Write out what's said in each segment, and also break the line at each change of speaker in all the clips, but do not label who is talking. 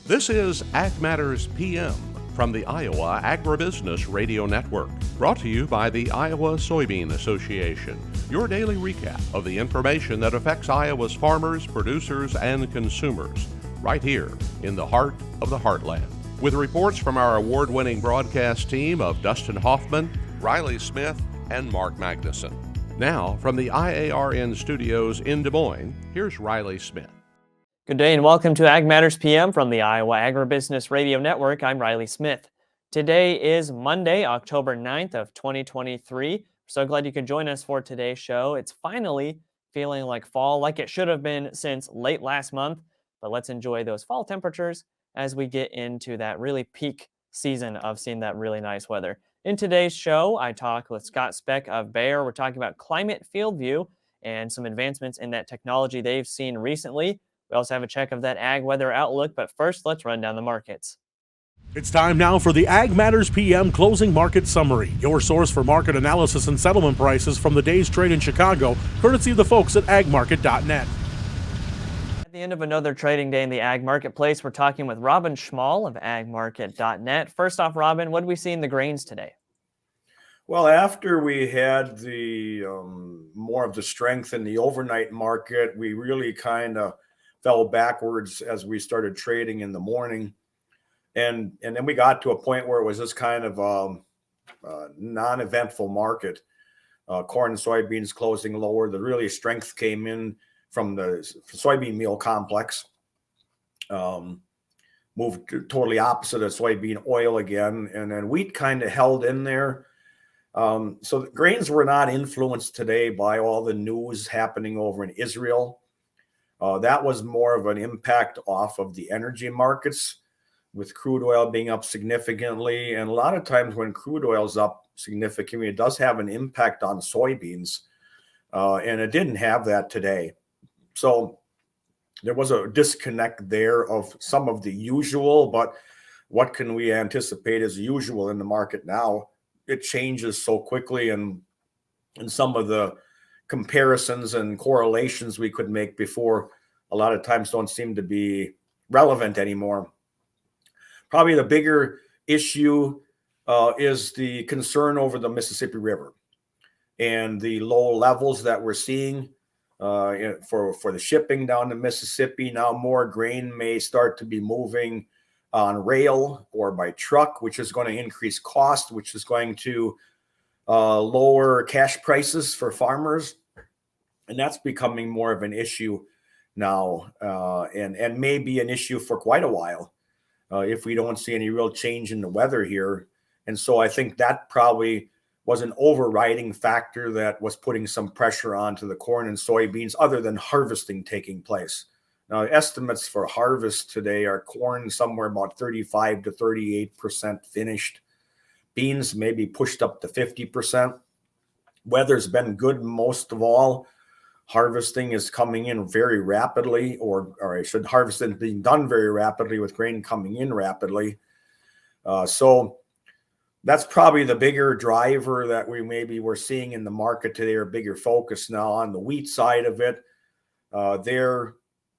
This is Ag Matters PM from the Iowa Agribusiness Radio Network, brought to you by the Iowa Soybean Association, your daily recap of the information that affects Iowa's farmers, producers, and consumers, right here in the heart of the heartland. With reports from our award-winning broadcast team of Dustin Hoffman, Riley Smith, and Mark Magnuson. Now, from the IARN studios in Des Moines, here's Riley Smith.
Good day and welcome to Ag Matters PM from the Iowa Agribusiness Radio Network. I'm Riley Smith. Today is Monday, October 9th of 2023. We're so glad you could join us for today's show. It's finally feeling like fall, like it should have been since late last month, but let's enjoy those fall temperatures as we get into that really peak season of seeing that really nice weather. In today's show, I talk with Scott Speck of Bayer. We're talking about climate FieldView and some advancements in that technology they've seen recently. We also have a check of that ag weather outlook, but first, let's run down the markets.
It's time now for the Ag Matters PM Closing Market Summary, your source for market analysis and settlement prices from the day's trade in Chicago, courtesy of the folks at agmarket.net.
At the end of another trading day in the ag marketplace, we're talking with Robin Schmahl of agmarket.net. First off, Robin, what did we see in the grains today?
Well, after we had the more of the strength in the overnight market, we really kind of fell backwards as we started trading in the morning. And then we got to a point where it was just kind of a non-eventful market. Corn and soybeans closing lower. The really strength came in from the soybean meal complex. Moved totally opposite of soybean oil again. And then wheat kind of held in there. So the grains were not influenced today by all the news happening over in Israel. That was more of an impact off of the energy markets, with crude oil being up significantly. And a lot of times when crude oil is up significantly, it does have an impact on soybeans. And it didn't have that today. So there was a disconnect there of some of the usual, but what can we anticipate as usual in the market now? It changes so quickly, and some of the comparisons and correlations we could make before a lot of times don't seem to be relevant anymore. Probably the bigger issue is the concern over the Mississippi River and the low levels that we're seeing for the shipping down the Mississippi. Now more grain may start to be moving on rail or by truck, which is going to increase cost, which is going to lower cash prices for farmers. And that's becoming more of an issue now, and may be an issue for quite a while if we don't see any real change in the weather here. And so I think that probably was an overriding factor that was putting some pressure onto the corn and soybeans, other than harvesting taking place. Now, estimates for harvest today are corn somewhere about 35 to 38% finished. Beans maybe pushed up to 50%. Weather's been good most of all. Harvesting is coming in very rapidly, or I should harvesting being done very rapidly with grain coming in rapidly. So that's probably the bigger driver that we're seeing in the market today, or bigger focus now on the wheat side of it.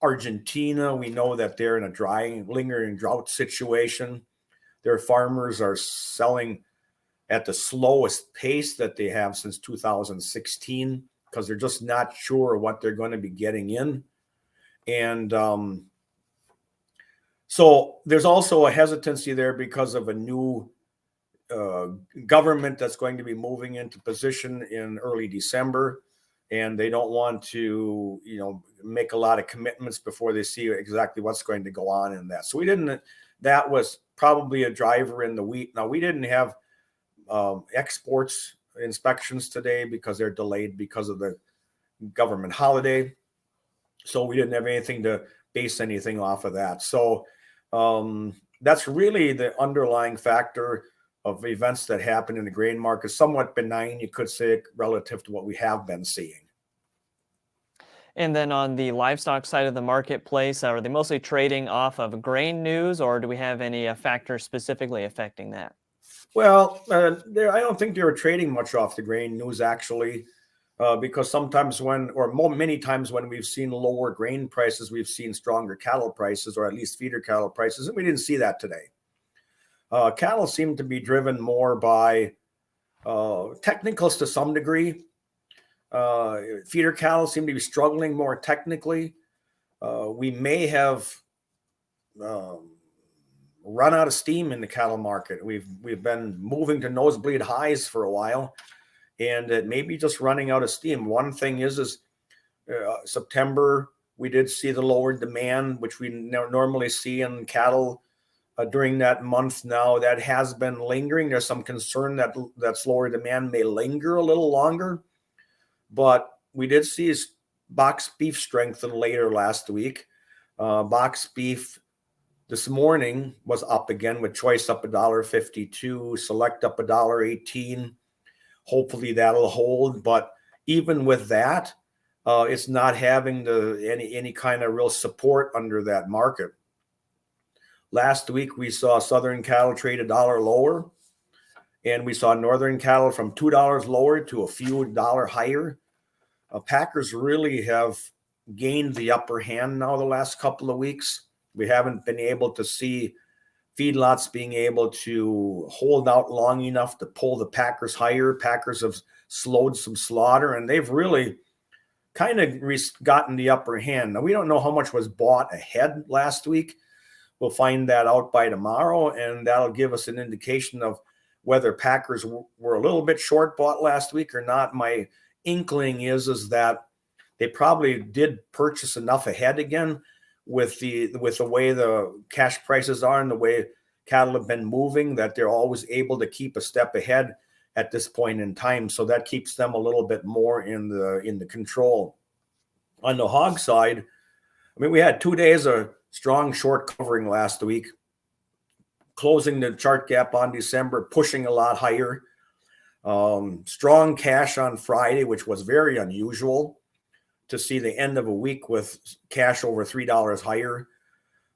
Argentina, we know that they're in a lingering drought situation. Their farmers are selling at the slowest pace that they have since 2016, because they're just not sure what they're going to be getting in. And so there's also a hesitancy there because of a new government that's going to be moving into position in early December. And they don't want to, make a lot of commitments before they see exactly what's going to go on in that. So that was probably a driver in the wheat. Now, we didn't have exports inspections today because they're delayed because of the government holiday. So we didn't have anything to base anything off of that. So that's really the underlying factor of events that happen in the grain market. Somewhat benign, you could say, relative to what we have been seeing.
And then on the livestock side of the marketplace, are they mostly trading off of grain news, or do we have any factors specifically affecting that?
Well, I don't think they were trading much off the grain news, actually. because sometimes many times when we've seen lower grain prices, we've seen stronger cattle prices, or at least feeder cattle prices, and we didn't see that today. Cattle seem to be driven more by technicals to some degree. Feeder cattle seem to be struggling more technically. We may have run out of steam in the cattle market. We've been moving to nosebleed highs for a while, and it may be just running out of steam. One thing is September, we did see the lower demand, which we normally see in cattle during that month. Now that has been lingering. There's some concern that slower demand may linger a little longer, but we did see box beef strengthen later last week. Box beef this morning was up again, with choice up $1.52, select up $1.18. Hopefully that'll hold, but even with that, it's not having any kind of real support under that market. Last week, we saw southern cattle trade $1 lower, and we saw northern cattle from $2 lower to a few dollar higher. Packers really have gained the upper hand now the last couple of weeks. We haven't been able to see feedlots being able to hold out long enough to pull the Packers higher. Packers have slowed some slaughter, and they've really kind of gotten the upper hand. Now, we don't know how much was bought ahead last week. We'll find that out by tomorrow, and that'll give us an indication of whether Packers were a little bit short bought last week or not. My inkling is that they probably did purchase enough ahead again with the way the cash prices are and the way cattle have been moving, that they're always able to keep a step ahead at this point in time. So that keeps them a little bit more in the control. On the hog side, I mean, we had 2 days of strong short covering last week, closing the chart gap on December, pushing a lot higher. Strong cash on Friday, which was very unusual to see the end of a week with cash over $3 higher.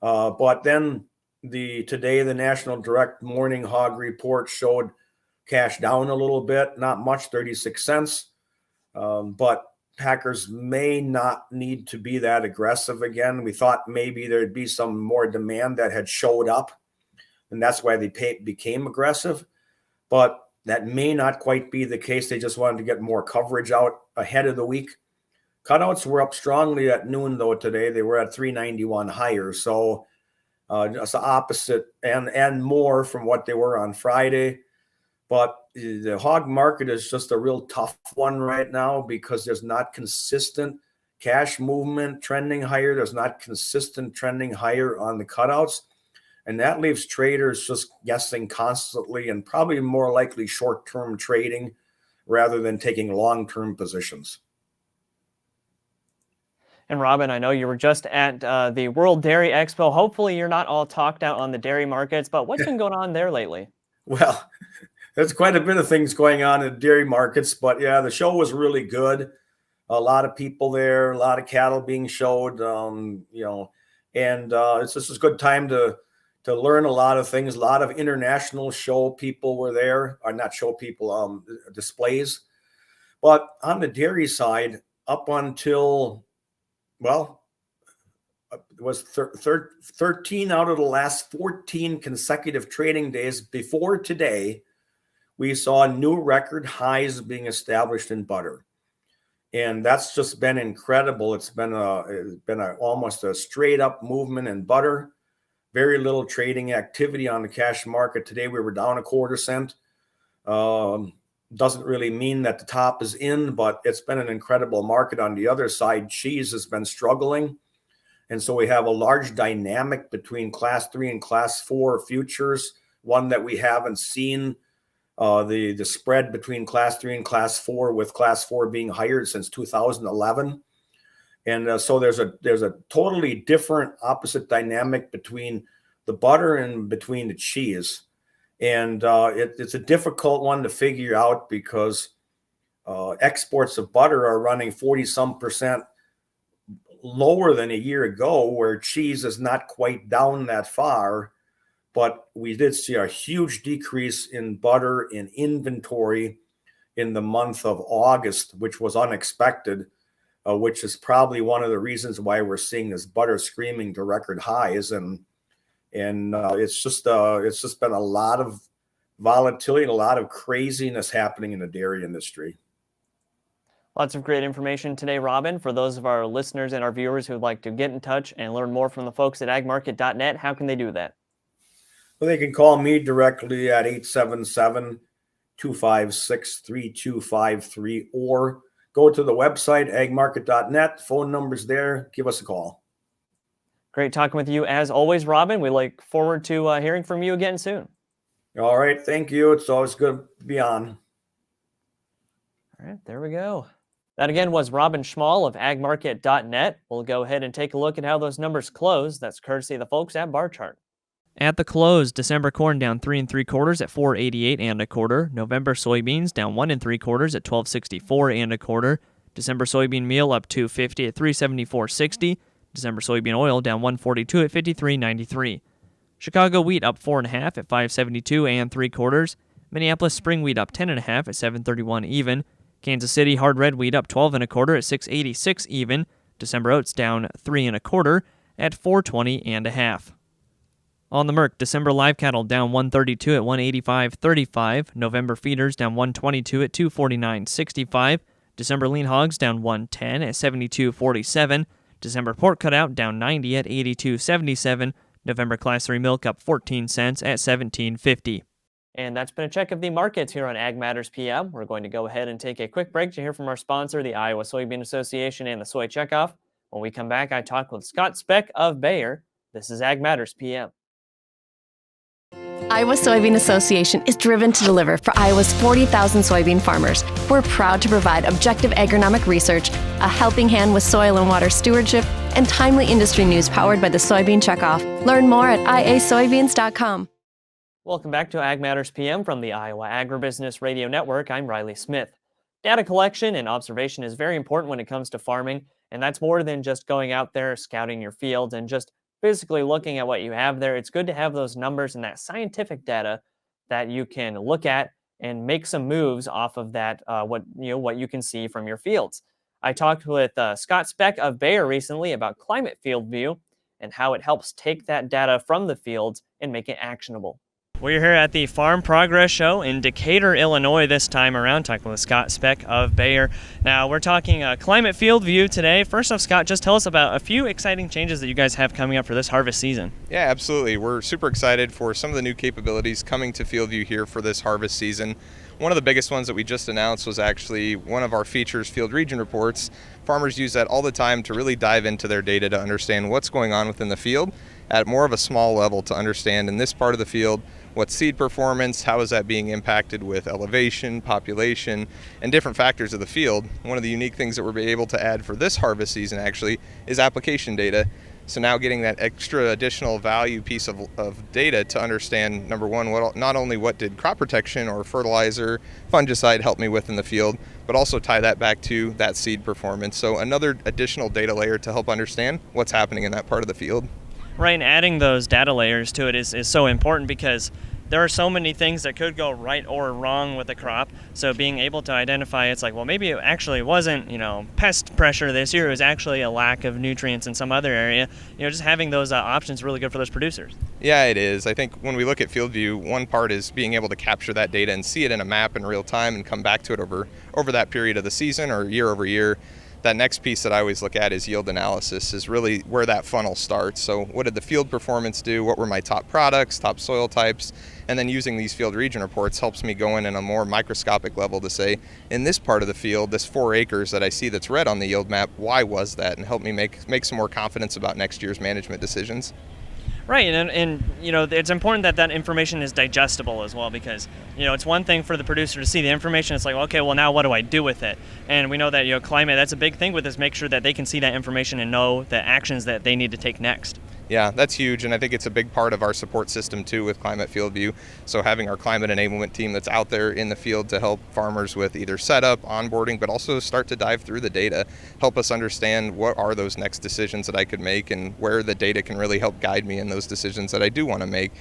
But then today, the National Direct Morning Hog Report showed cash down a little bit, not much, 36 cents. But Packers may not need to be that aggressive again. We thought maybe there'd be some more demand that had showed up, and that's why they became aggressive. But that may not quite be the case. They just wanted to get more coverage out ahead of the week. Cutouts were up strongly at noon, though, today. They were at 391 higher. So just the opposite and more from what they were on Friday. But the hog market is just a real tough one right now because there's not consistent cash movement trending higher. There's not consistent trending higher on the cutouts. And that leaves traders just guessing constantly and probably more likely short-term trading rather than taking long-term positions.
And Robin, I know you were just at the World Dairy Expo. Hopefully you're not all talked out on the dairy markets, but what's been going on there lately?
Well, there's quite a bit of things going on in dairy markets, but yeah, the show was really good. A lot of people there, a lot of cattle being showed, and it's just a good time to learn a lot of things. A lot of international show people were there, or not show people, displays. But on the dairy side, up until, it was 13 out of the last 14 consecutive trading days before today, we saw new record highs being established in butter. And that's just been incredible. It's been almost a straight up movement in butter. Very little trading activity on the cash market. Today we were down a quarter cent. Doesn't really mean that the top is in, but it's been an incredible market. On the other side, cheese has been struggling. And so we have a large dynamic between class 3 and class 4 futures, one that we haven't seen. The spread between class 3 and class 4, with class 4 being higher since 2011. And so there's a totally different opposite dynamic between the butter and between the cheese. And it's a difficult one to figure out because exports of butter are running 40-some% lower than a year ago, where cheese is not quite down that far. But we did see a huge decrease in butter in inventory in the month of August, which was unexpected, which is probably one of the reasons why we're seeing this butter screaming to record highs. And it's just been a lot of volatility and a lot of craziness happening in the dairy industry.
Lots of great information today, Robin. For those of our listeners and our viewers who would like to get in touch and learn more from the folks at agmarket.net, how can they do that?
Well, they can call me directly at 877-256-3253 or go to the website, agmarket.net. Phone number's there. Give us a call.
Great talking with you as always, Robin. We look forward to hearing from you again soon.
All right. Thank you. It's always good to be on.
All right, there we go. That again was Robin Schmahl of agmarket.net. We'll go ahead and take a look at how those numbers close. That's courtesy of the folks at Bar Chart. At the close, December corn down 3 3/4 at 4.88 1/4. November soybeans down 1 3/4 at 12.64 1/4. December soybean meal up 2.50 at 3.74.60. December soybean oil down 1.42 at 53.93. Chicago wheat up 4.5 at 5.72 3/4. Minneapolis spring wheat up 10.5 at 7.31 even. Kansas City hard red wheat up 12 1/4 at 6.86 even. December oats down 3 1/4 at 4.20 1/2. On the Merc, December live cattle down 132 at 185.35. November feeders down 122 at 249.65. December lean hogs down 110 at 72.47. December pork cutout down 90 at 82.77. November class 3 milk up 14 cents at 17.50. And that's been a check of the markets here on Ag Matters PM. We're going to go ahead and take a quick break to hear from our sponsor, the Iowa Soybean Association and the Soy Checkoff. When we come back, I talk with Scott Speck of Bayer. This is Ag Matters PM.
Iowa Soybean Association is driven to deliver for Iowa's 40,000 soybean farmers. We're proud to provide objective agronomic research, a helping hand with soil and water stewardship, and timely industry news powered by the Soybean Checkoff. Learn more at iasoybeans.com.
Welcome back to Ag Matters PM from the Iowa Agribusiness Radio Network. I'm Riley Smith. Data collection and observation is very important when it comes to farming, and that's more than just going out there, scouting your fields, and just physically looking at what you have there. It's good to have those numbers and that scientific data that you can look at and make some moves off of that, what you can see from your fields. I talked with Scott Speck of Bayer recently about Climate FieldView and how it helps take that data from the fields and make it actionable. We're here at the Farm Progress Show in Decatur, Illinois this time around, talking with Scott Speck of Bayer. Now, we're talking Climate FieldView today. First off, Scott, just tell us about a few exciting changes that you guys have coming up for this harvest season.
Yeah, absolutely. We're super excited for some of the new capabilities coming to FieldView here for this harvest season. One of the biggest ones that we just announced was actually one of our features, Field Region Reports. Farmers use that all the time to really dive into their data to understand what's going on within the field at more of a small level, to understand in this part of the field what seed performance, how is that being impacted with elevation, population, and different factors of the field. One of the unique things that we're able to add for this harvest season actually is application data. So now getting that extra additional value piece of data to understand, number one, not only what did crop protection or fertilizer, fungicide help me with in the field, but also tie that back to that seed performance. So another additional data layer to help understand what's happening in that part of the field.
Right, and adding those data layers to it is so important because there are so many things that could go right or wrong with a crop. So being able to identify, it's like, well, maybe it actually wasn't, pest pressure this year. It was actually a lack of nutrients in some other area. Just having those options is really good for those producers.
Yeah, it is. I think when we look at FieldView, one part is being able to capture that data and see it in a map in real time and come back to it over that period of the season or year over year. That next piece that I always look at is yield analysis, is really where that funnel starts. So what did the field performance do? What were my top products, top soil types? And then using these field region reports helps me go in a more microscopic level to say, in this part of the field, this 4 acres that I see that's red on the yield map, why was that? And help me make some more confidence about next year's management decisions.
Right, and it's important that information is digestible as well, because it's one thing for the producer to see the information. It's like, okay, well, now what do I do with it? And we know that climate, that's a big thing with this. Make sure that they can see that information and know the actions that they need to take next.
Yeah, that's huge, and I think it's a big part of our support system too with Climate FieldView. So having our climate enablement team that's out there in the field to help farmers with either setup, onboarding, but also start to dive through the data, help us understand what are those next decisions that I could make and where the data can really help guide me in those decisions that I do want to make.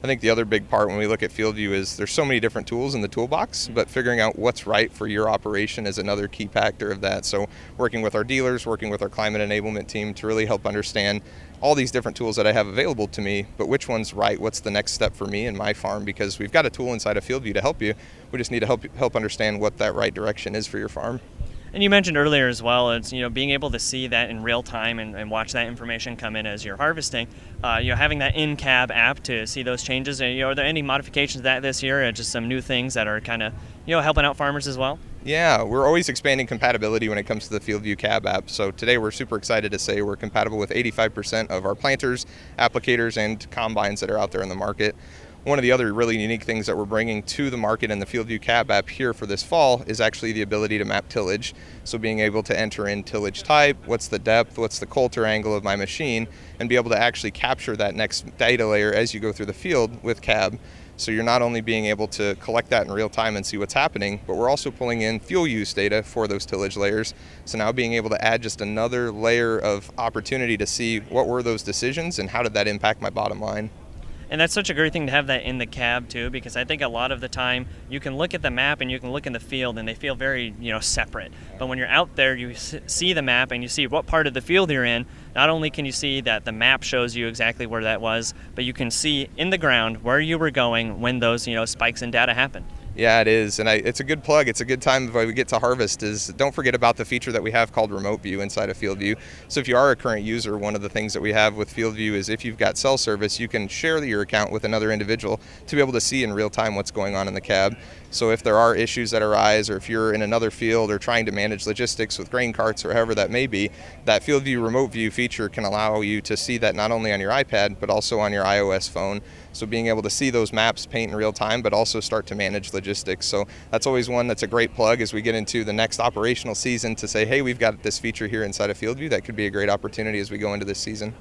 I think the other big part when we look at FieldView is there's so many different tools in the toolbox, but figuring out what's right for your operation is another key factor of that. So working with our dealers, working with our climate enablement team to really help understand all these different tools that I have available to me, but which one's right, what's the next step for me and my farm, because we've got a tool inside of FieldView to help you. We just need to help understand what that right direction is for your farm.
And you mentioned earlier as well, it's being able to see that in real time and watch that information come in as you're harvesting. Having that in-cab app to see those changes. And are there any modifications to that this year? Just some new things that are kind of helping out farmers as well?
Yeah, we're always expanding compatibility when it comes to the FieldView cab app. So today we're super excited to say we're compatible with 85% of our planters, applicators, and combines that are out there in the market. One of the other really unique things that we're bringing to the market in the FieldView cab app here for this fall is actually the ability to map tillage. So being able to enter in tillage type, what's the depth, what's the coulter angle of my machine, and be able to actually capture that next data layer as you go through the field with cab. So you're not only being able to collect that in real time and see what's happening, but we're also pulling in fuel use data for those tillage layers. So now being able to add just another layer of opportunity to see what were those decisions and how did that impact my bottom line.
And that's such a great thing to have that in the cab too, because I think a lot of the time you can look at the map and you can look in the field and they feel very, separate. But when you're out there, you see the map and you see what part of the field you're in. Not only can you see that the map shows you exactly where that was, but you can see in the ground where you were going when those, spikes in data happen.
Yeah, it is, and it's a good plug. It's a good time if we get to harvest. Don't forget about the feature that we have called Remote View inside of FieldView. So if you are a current user, one of the things that we have with FieldView is if you've got cell service, you can share your account with another individual to be able to see in real time what's going on in the cab. So if there are issues that arise, or if you're in another field or trying to manage logistics with grain carts or however that may be, that FieldView Remote View feature can allow you to see that not only on your iPad, but also on your iOS phone. So being able to see those maps paint in real time, but also start to manage logistics. So that's always one that's a great plug as we get into the next operational season to say, hey, we've got this feature here inside of FieldView that could be a great opportunity as we go into this season.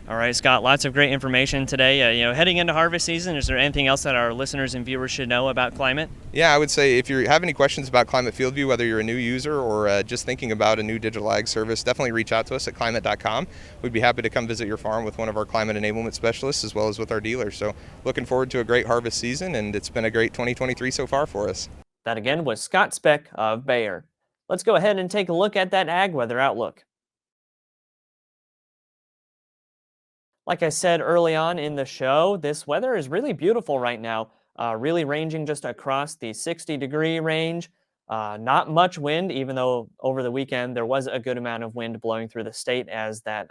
All right, Scott, lots of great information today. Heading into harvest season, is there anything else that our listeners and viewers should know about climate?
Yeah, I would say if you have any questions about Climate FieldView, whether you're a new user or just thinking about a new digital ag service, definitely reach out to us at climate.com. We'd be happy to come visit your farm with one of our climate enablement specialists as well as with our dealers. So looking forward to a great harvest season, and it's been a great 2023 so far for us.
That again was Scott Speck of Bayer. Let's go ahead and take a look at that ag weather outlook. Like I said early on in the show, this weather is really beautiful right now, really ranging just across the 60-degree range. Not much wind, even though over the weekend there was a good amount of wind blowing through the state as that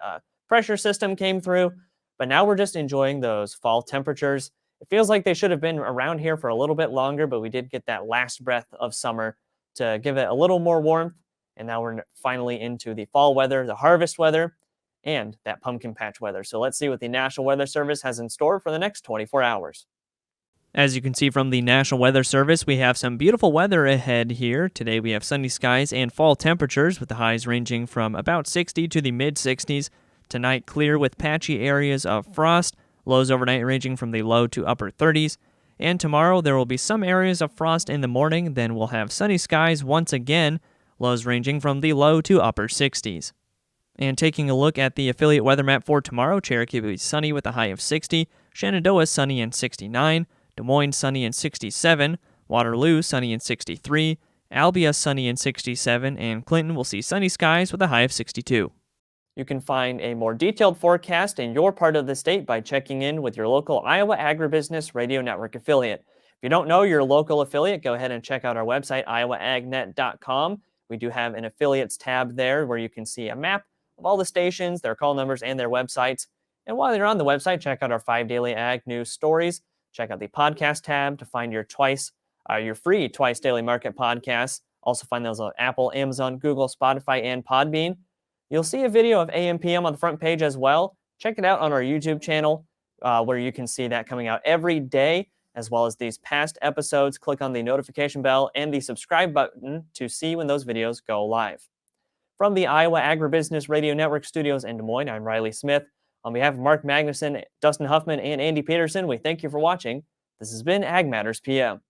pressure system came through. But now we're just enjoying those fall temperatures. It feels like they should have been around here for a little bit longer, but we did get that last breath of summer to give it a little more warmth. And now we're finally into the fall weather, the harvest weather, and that pumpkin patch weather. So let's see what the National Weather Service has in store for the next 24 hours. As you can see from the National Weather Service, we have some beautiful weather ahead here. Today we have sunny skies and fall temperatures with the highs ranging from about 60 to the mid-60s. Tonight clear with patchy areas of frost, lows overnight ranging from the low to upper 30s. And tomorrow there will be some areas of frost in the morning, then we'll have sunny skies once again, lows ranging from the low to upper 60s. And taking a look at the affiliate weather map for tomorrow, Cherokee will be sunny with a high of 60, Shenandoah sunny and 69, Des Moines sunny and 67, Waterloo sunny and 63, Albia sunny and 67, and Clinton will see sunny skies with a high of 62. You can find a more detailed forecast in your part of the state by checking in with your local Iowa Agribusiness Radio Network affiliate. If you don't know your local affiliate, go ahead and check out our website, iowaagnet.com. We do have an affiliates tab there where you can see a map of all the stations, their call numbers, and their websites. And while you're on the website, check out our 5 daily ag news stories. Check out the podcast tab to find your free twice daily market podcasts. Also find those on Apple, Amazon, Google, Spotify, and Podbean. You'll see a video of AMPM on the front page as well. Check it out on our YouTube channel where you can see that coming out every day, as well as these past episodes. Click on the notification bell and the subscribe button to see when those videos go live. From the Iowa Agribusiness Radio Network studios in Des Moines, I'm Riley Smith. On behalf of Mark Magnuson, Dustin Huffman, and Andy Peterson, we thank you for watching. This has been Ag Matters PM.